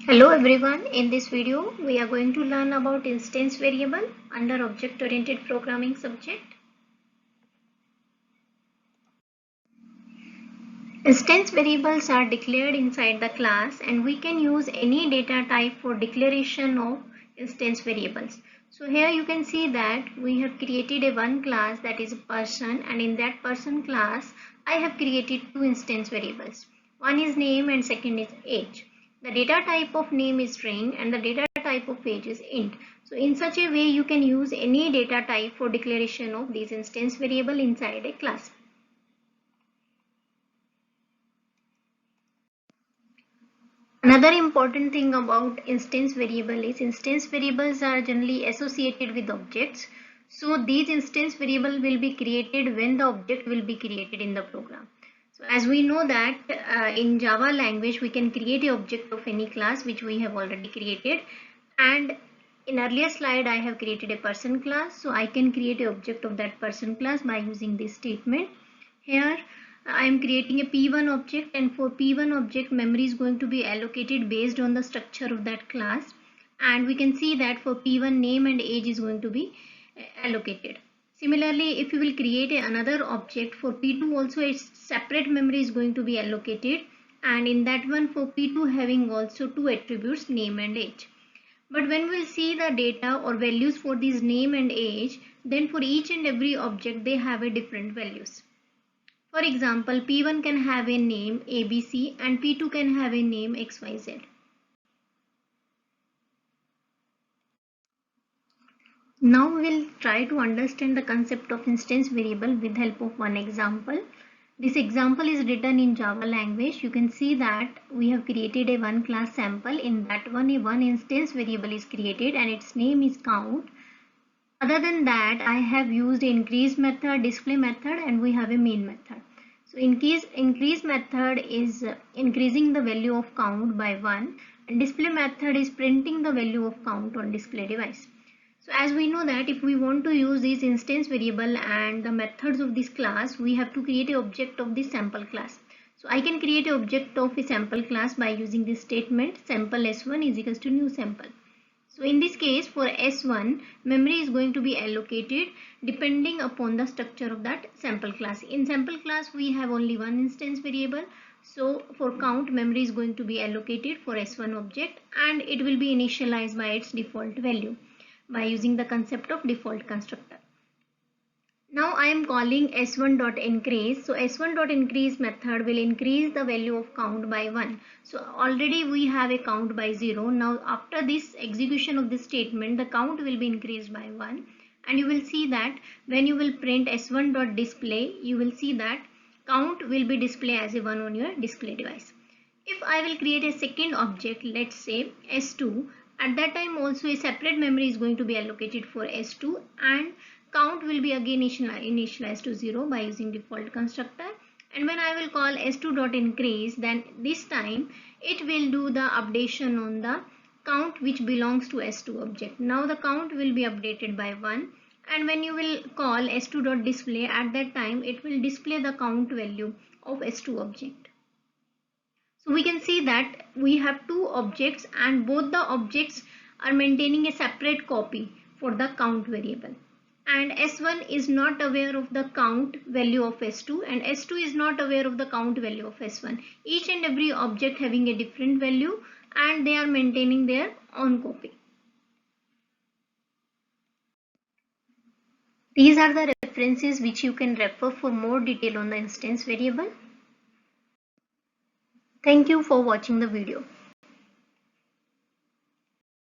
Hello everyone, in this video we are going to learn about instance variable under object oriented programming subject. Instance variables are declared inside the class and we can use any data type for declaration of instance variables. So here you can see that we have created a one class, that is a person, and in that person class I have created two instance variables. One is name and second is age. The data type of name is string and the data type of age is int. So in such a way you can use any data type for declaration of these instance variable inside a class. Another important thing about instance variable is instance variables are generally associated with objects. So these instance variable will be created when the object will be created in the program. So as we know that in Java language we can create an object of any class which we have already created, and in earlier slide I have created a person class, so I can create an object of that person class by using this statement. Here I am creating a P1 object, and for P1 object memory is going to be allocated based on the structure of that class, and we can see that for P1 name and age is going to be allocated. Similarly, if you will create another object for P2 also, a separate memory is going to be allocated, and in that one for P2 having also two attributes, name and age. But when we'll see the data or values for these name and age, then for each and every object they have a different values. For example, P1 can have a name ABC and P2 can have a name XYZ. Now we'll try to understand the concept of instance variable with help of one example. This example is written in Java language. You can see that we have created a one class sample. In that one, a one instance variable is created and its name is count. Other than that, I have used increase method, display method, and we have a main method. So increase method is increasing the value of count by 1, and display method is printing the value of count on display device. So as we know that if we want to use this instance variable and the methods of this class, we have to create an object of this sample class. So I can create an object of a sample class by using this statement, sample s1 is equals to new sample. So in this case for S1, memory is going to be allocated depending upon the structure of that sample class. In sample class we have only one instance variable. So for count, memory is going to be allocated for S1 object and it will be initialized by its default value by using the concept of default constructor. Now I am calling s1.increase. So s1.increase method will increase the value of count by 1. So already we have a count by 0. Now after this execution of this statement, the count will be increased by 1. And you will see that when you will print s1.display, you will see that count will be displayed as a 1 on your display device. If I will create a second object, let's say s2, at that time also a separate memory is going to be allocated for s2 and count will be again initialized to 0 by using default constructor. And when I will call s2.increase, then this time it will do the updation on the count which belongs to s2 object. Now the count will be updated by 1, and when you will call s2.display, at that time it will display the count value of s2 object. So we can see that we have two objects and both the objects are maintaining a separate copy for the count variable. And S1 is not aware of the count value of S2 and S2 is not aware of the count value of S1. Each and every object having a different value and they are maintaining their own copy. These are the references which you can refer for more detail on the instance variable. Thank you for watching the video.